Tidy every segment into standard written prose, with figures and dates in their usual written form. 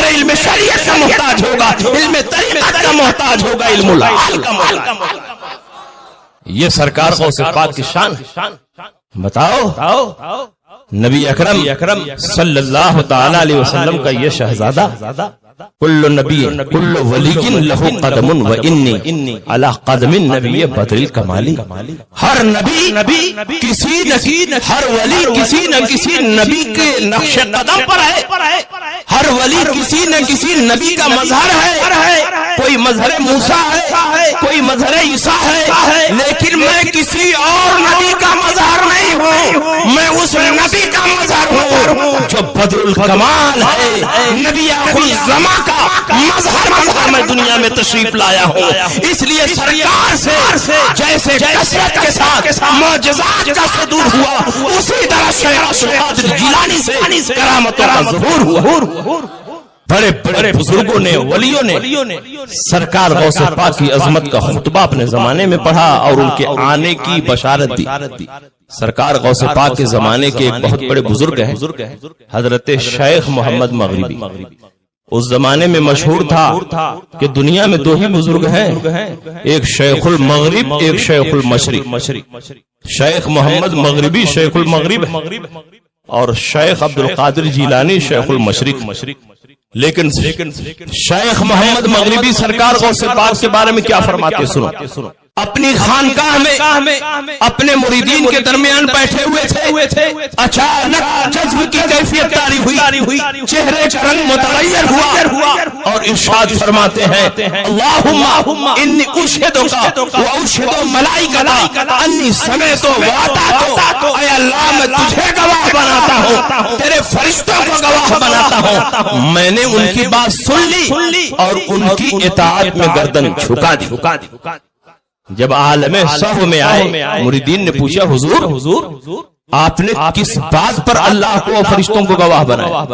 میرے علم شریعت کا محتاج ہوگا، علم طریقت کا محتاج ہوگا، علم الحال کا محتاج۔ یہ سرکار غوث پاک کی شان۔ بتاؤ نبی اکرم صلی اللہ تعالی علیہ وسلم کا یہ شہزادہ، کل نبی کل ولی لہ قدم و انی علی قدم النبی بدر الکمالی۔ ہر نبی کسی ہر ولی کسی نہ کسی نبی کے نقش قدم پر ہے، ہر ولی کسی نہ کسی نبی کا مظہر ہے، کوئی مظہر موسیٰ ہے، کوئی مظہر عیسیٰ ہے، لیکن میں کسی اور نبی کا مظہر نہیں ہوں، میں اس نبی کا مظہر ہوں جو بدر الکمال ہے، نبی آخر الزمان کا مظہر بن کر میں دنیا میں تشریف لایا ہوں۔ اس لیے سرکار سے جیسے کثرت کے ساتھ معجزات کا صدور ہوا، اسی طرح شیخ عبد القادر جیلانی سے کرامتوں کا ظہور ہوا۔ بڑے بڑے بزرگوں نے، ولیوں نے سرکار غوث پاک کی عظمت کا خطبہ اپنے زمانے میں پڑھا اور ان کے آنے کی بشارت دی۔ سرکار غوث پاک کے زمانے کے ایک بہت بڑے بزرگ ہیں حضرت شیخ محمد مغربی۔ اس زمانے میں مشہور تھا کہ دنیا میں دو ہی بزرگ ہیں، ایک شیخ المغرب، ایک شیخ المشرق۔ شیخ محمد مغربی شیخ المغرب اور شیخ عبد القادر جیلانی شیخ المشرق۔ لیکن شیخ محمد مغربی سرکار غوث پاک کے بارے میں کیا فرماتے سنو۔ اپنی خانقاہ میں اپنے مریدین کے درمیان بیٹھے ہوئے تھے، اچانک جذب کی کیفیت طاری ہوئی، چہرے کا رنگ متغیر ہوا اور ارشاد فرماتے ہیں اللہم انی ارشدک و ارشد ملائکۃ انی سمعت و اطعت۔ اے اللہ میں تجھے گواہ بناتا ہوں، تیرے فرشتوں کو گواہ بناتا ہوں، میں نے ان کی بات سن لی اور ان کی اطاعت میں گردن جھکا دی۔ جب عالم صحو میں آئے، مریدین نے پوچھا حضور آپ نے کس بات پر اللہ کو اور فرشتوں کو گواہ بنایا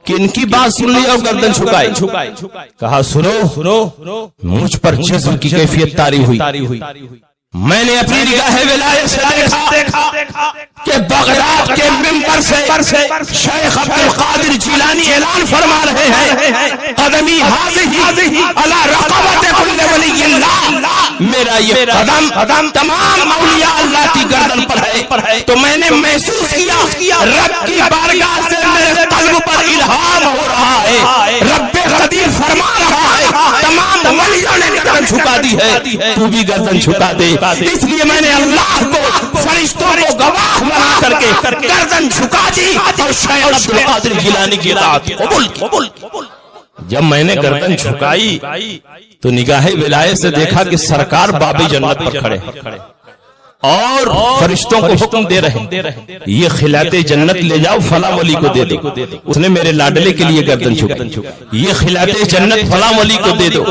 کہ ان کی بات سن لی اور گردن جھکائی؟ کہا سنو، مجھ پر جذب کی کیفیت طاری ہوئی، میں نے اپنی نگاہ ولایت سے دیکھا کہ بغداد کے منبر سے شیخ عبد القادر جیلانی اعلان فرما رہے ہیں قدمی ہاذہی علی رقبۃ کل ولی اللہ، میرا یہ قدم تمام اولیاء اللہ کی گردن پر ہے۔ تو میں نے محسوس کیا رب کی بارگاہ سے میرے قلب پر الہام ہو رہا ہے، رب قدیر فرما رہا ہے تمام ولیوں نے گردن جھکا دی ہے، تو بھی گردن جھکا دے۔ اس لیے میں نے اللہ کو فرشتوں کو گواہ بنا کر کے گردن جھکا دی اور شیخ عبد القادر جیلانی کی اطاعت قبول کی۔ جب میں نے گردن جھکائی تو نگاہ ولایت سے دیکھا کہ سرکار باب جنت پر کھڑے اور فرشتوں کو حکم دے رہے ہیں یہ خلعت جنت لے جاؤ فلاں ولی کو دے دو، اس نے میرے لاڈلے کے لیے گردن جھکائی۔ یہ خلعت جنت فلاں ولی کو دے دو،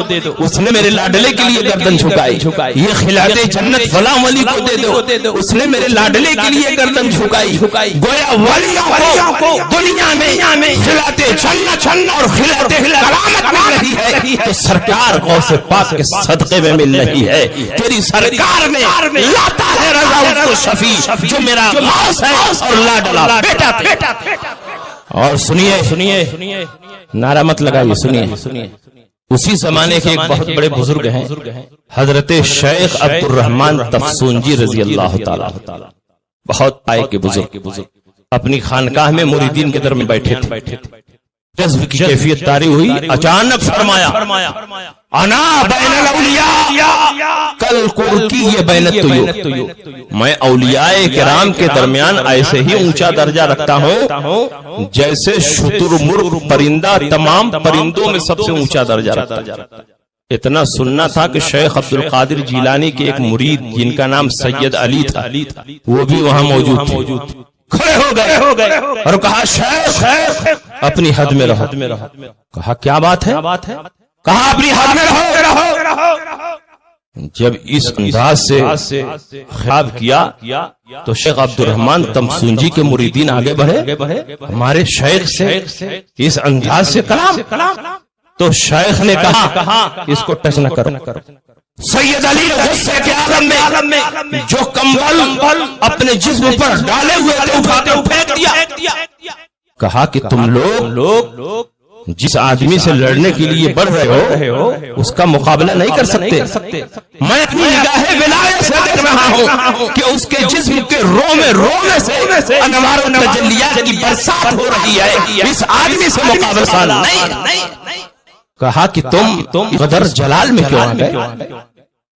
اس نے میرے لاڈلے کے لیے گردن جھکائی۔ یہ خلعت جنت فلاں ولی کو دے دو، اس نے میرے لاڈلے کے لیے گردن جھکائی۔ گویا ولیوں کو دنیا میں خلعت جنت اور خلعت کرامت مل رہی ہے تو سرکار غوث پاک کے صدقے میں مل رہی ہے۔ تیری سرکار میں لاتا ہے رضا اس کو شفیع جو میرا غوث ہے اور لاڈلا بیٹا تھا۔ اور سنیے نعرہ مت لگائیے، سنیے اسی زمانے کے ایک بہت بڑے بزرگ ہیں حضرت شیخ عبد الرحمن تفسونجی رضی اللہ تعالی، بہت پائے کے بزرگ، اپنی خانقاہ میں مریدین کے درمیان بیٹھے تھے، جذب کی کیفیت طاری ہوئی، اچانک فرمایا انا بین الاولیاء کل قرکی یہ بین الطیور، میں اولیاء کرام کے درمیان ایسے ہی اونچا درجہ رکھتا ہوں جیسے شتر مرغ پرندہ تمام پرندوں میں سب سے اونچا درجہ رکھتا ہے۔ اتنا سننا تھا کہ شیخ عبد القادر جیلانی کے ایک مرید جن کا نام سید علی تھا وہ بھی وہاں موجود تھے، کھڑے ہو گئے اور کہا شیخ اپنی حد میں رہو۔ کہا کیا بات ہے؟ کہا اپنی حد میں رہو۔ جب اس انداز سے خطاب کیا تو شیخ عبد الرحمن تفسونجی کے مریدین آگے بڑھے، ہمارے شیخ سے اس انداز سے کلام، تو شیخ نے کہا اس کو ٹچ نہ کرو۔ سید علی غصے کے عالم میں جو کمبل اپنے جسم پر ڈالے ہوئے تھے اٹھا کے پھینک دیا، کہا کہ تم لوگ جس آدمی سے لڑنے کے لیے بڑھ رہے ہو اس کا مقابلہ نہیں کر سکتے. میں اپنی نگاہ ولایت سے دیکھ رہا ہوں کہ اس کے جسم کے رومے سے انوار و تجلیات کی برسات ہو رہی ہے. اس آدمی سے مقابلہ نہیں. کہا کہ تم قدر جلال میں کیوں آ گئے؟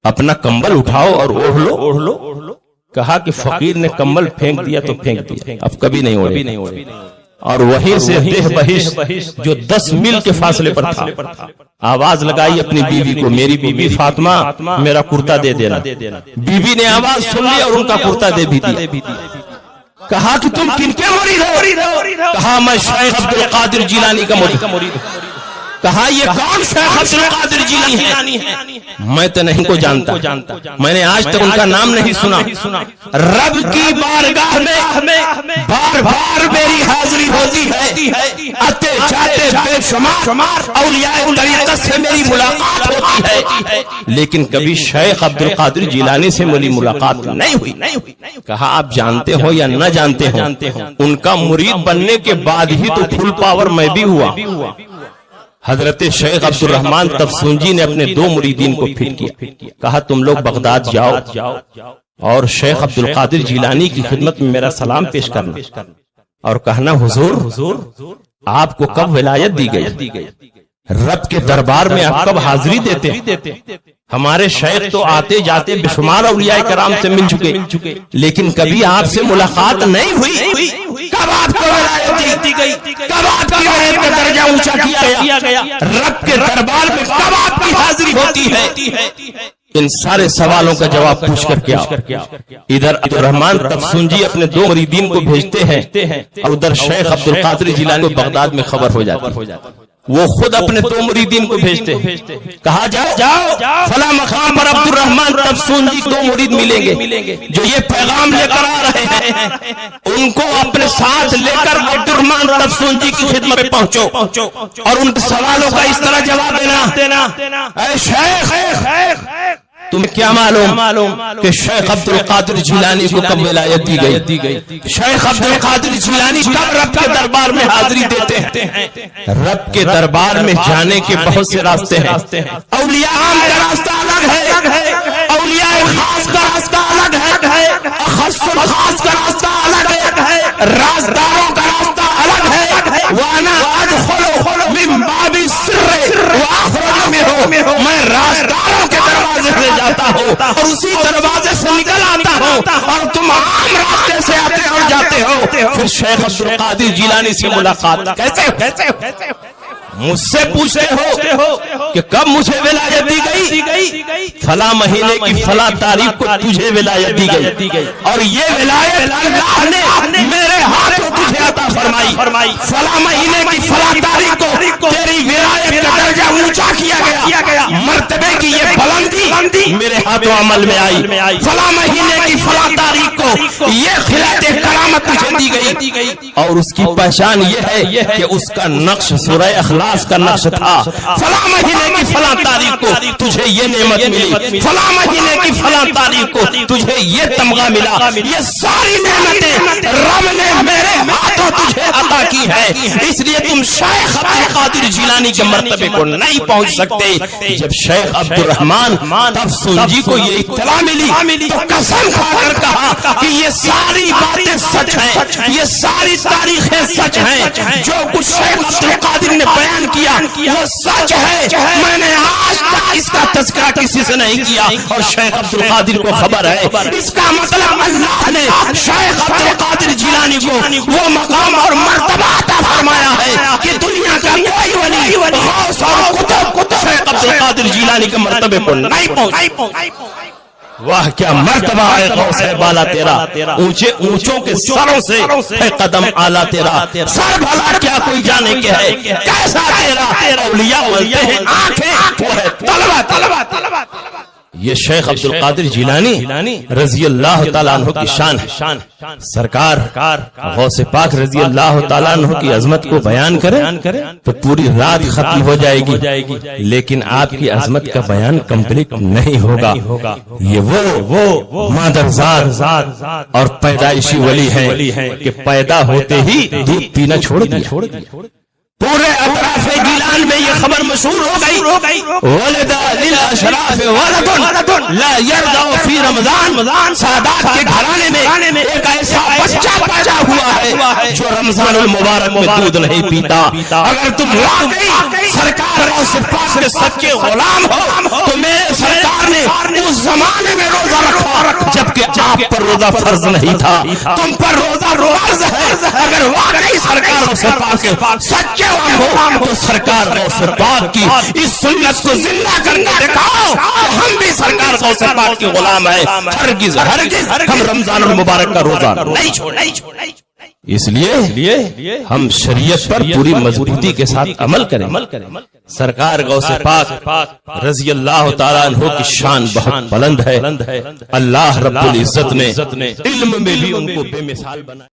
اپنا کمبل اٹھاؤ اور اوڑھ لو. کہا کہ فقیر نے کمبل پھینک دیا تو پھینک دیا، اب کبھی نہیں اوڑھے. اور وہیں سے دیہ بہش جو 10 میل کے فاصلے پر تھا آواز لگائی اپنی بیوی کو، میری بیوی فاطمہ میرا کرتا دے دینا. بیوی نے آواز سن لی اور ان کا کرتا دے بھی دیا. کہا کہ تم کن کے مرید ہو؟ کہا میں شیخ عبد القادر جیلانی کا مرید ہوں. کہا یہ کون شیخ عبد القادر جیلانی ہے؟ میں تو نہیں کو جانتا، میں نے آج تک ان کا نام نہیں سنا. رب کی بارگاہ میں بار بار میری حاضری ہوتی ہے، آتے جاتے بے شمار اولیاء طریقت سے میری ملاقات ہوتی ہے، لیکن کبھی شیخ عبد القادر جیلانی سے میری ملاقات نہیں ہوئی. کہا آپ جانتے ہو یا نہ جانتے ہو، ان کا مرید بننے کے بعد ہی تو فل پاور میں بھی ہوا. حضرت شیخ عبد الرحمن تفسونجی نے اپنے 2 مریدین کو پھر کیا. کہا تم لوگ بغداد جاؤ اور شیخ عبد القادر جیلانی کی خدمت میں میرا سلام پیش کرنا اور کہنا حضور آپ کو کب ولایت دی گئی؟ رب کے دربار میں آپ کب حاضری دیتے؟ ہمارے شیخ تو آتے جاتے بے شمار اولیاء کرام سے مل چکے، لیکن کبھی آپ سے ملاقات نہیں ہوئی. کب آپ کو ولایت دی گئی؟ کب آپ کی ولایت کا درجہ اونچا کیا گیا؟ رب کے دربار میں کب آپ کی حاضری ہوتی ہے؟ ان سارے سوالوں کا جواب پوچھ کر کیا. ادھر عبد الرحمن تفسونجی اپنے 2 مریدین کو بھیجتے ہیں اور ادھر شیخ عبد القادر جیلانی کو بغداد میں خبر ہو جاتی. وہ خود اپنے 2 مریدین کو بھیجتے ہیں. کہا جاؤ فلاں مقام پر عبد الرحمن تفسونجی 2 مرید ملیں گے جو یہ پیغام لے کر آ رہے ہیں. ان کو اپنے ساتھ لے کر عبد الرحمن تفسونجی کی خدمت میں پہنچو اور ان کے سوالوں کا اس طرح جواب دینا. اے شیخ تمہیں کیا معلوم کہ شیخ عبد القادر جیلانی کو کب ولایت دی گئی؟ شیخ عبد القادر جیلانی کب رب کے دربار میں حاضری دیتے ہیں؟ رب کے دربار میں جانے کے بہت سے راستے ہیں. اولیاء عام کا راستہ الگ ہے، اولیاء خاص کا راستہ الگ ہے، خاص کا راستہ الگ ہے، رازداروں کا راستہ الگ ہے. وانا ادخل من باب السر واخرج منه، میں رازداروں کے دروازے سے جاتا ہوں اور اسی دروازے سے نکل آتا ہوں اور تم عام راستے سے آتے اور جاتے ہو. پھر شیخ عبد القادر جیلانی سے ملاقات کیسے؟ مجھ سے پوچھتے ہو کہ کب مجھے ولایت دی گئی؟ فلاں مہینے کی فلاں تاریخ کو تجھے ولایت دی گئی اور یہ ولایت اللہ نے میرے ہاتھوں تجھے عطا فرمائی. فلاں مہینے کی فلاں تاریخ کو تیری ولایت کا درجہ اونچا کیا گیا، مرتبے کی یہ بلندی میرے ہاتھوں عمل میں آئی. فلاں مہینے کی فلاں تاریخ کو یہ خلعت کرامت تجھے دی گئی اور اس کی پہچان یہ ہے کہ اس کا نقش سورہ اخلاص کا نقش تھا. فلاں مہینے کی فلاں تاریخ کو تجھے یہ نعمت ملی، فلاں مہینے کی فلاں تاریخ کو تجھے یہ تمغہ ملا. یہ ساری نعمتیں رب نے میرے ہاتھوں تجھے عطا کی ہے. اس لیے تم شیخ عبد القادر جیلانی کے مرتبے کو نہیں پہنچ سکتے. جب شیخ عبد الرحمن تفسونجی کو یہ اطلاع ملی تو قسم کھا کر کہا کہ یہ ساری باتیں سچ ہیں، یہ ساری تاریخیں سچ ہیں، جو کچھ شیخ عبد القادر نے بیان کیا وہ سچ ہے. میں نے آج تک اس کا تذکرہ کسی سے نہیں کیا اور شیخ عبد القادر کو خبر ہے. اس کا مطلب اللہ نے شیخ عبد القادر جیلانی کو وہ مقام اور مرتبہ عطا فرمایا ہے کہ دنیا کا کوئی ولی غوث اور قطب شیخ عبد القادر جیلانی کے مرتبے کو نہیں پہنچا. واہ کیا مرتبہ ہے غوث ہے بالا تیرا، اونچوں کے سروں سے ہے قدم آلہ تیرا. سر بھلا کیا کوئی جانے کے ہے کیسا تیرا، اولیاء بولتے ہیں آنکھیں وہ ہے طلبہ. یہ شیخ عبد القادر جیلانی رضی اللہ تعالیٰ عنہ کی شان ہے. سرکار غوث پاک رضی اللہ تعالیٰ عنہ کی عظمت کو بیان کرے تو پوری رات ختم ہو جائے گی، لیکن آپ کی عظمت کا بیان کمپلیٹ نہیں ہوگا. یہ وہ مادرزاد اور پیدائشی ولی ہے کہ پیدا ہوتے ہی دودھ پینا چھوڑ دیا. پورے اطراف گیلان میں یہ خبر مشہور ہو گئی ولد للاشراف ولد لا یرضع فی رمضان، سادات کے گھرانے میں ایک ایسا بچہ پیدا ہوا ہے جو رمضان المبارک میں دودھ نہیں پیتا۔ اگر تم واقعی سرکار اور صفات کے سچے غلام ہو تو میرے سرکار نے اس زمانے میں روزہ رکھا جبکہ آپ پر روزہ فرض نہیں تھا، تم پر روزہ فرض ہے۔ اگر واقعی سرکار اور صفات کے سچے تو سرکار غوث پاک کی اس سنت کو زندہ کر کے دکھاؤ، ہم بھی سرکار غوث پاک کے غلام ہیں، ہرگز ہم رمضان المبارک کا روزہ نہیں چھوڑیں۔ اس لیے ہم شریعت پر پوری مضبوطی کے ساتھ عمل کریں۔ سرکار غوث پاک رضی اللہ تعالیٰ عنہ کی شان بہت بلند ہے۔ اللہ رب العزت نے علم میں بھی ان کو بے مثال بنایا۔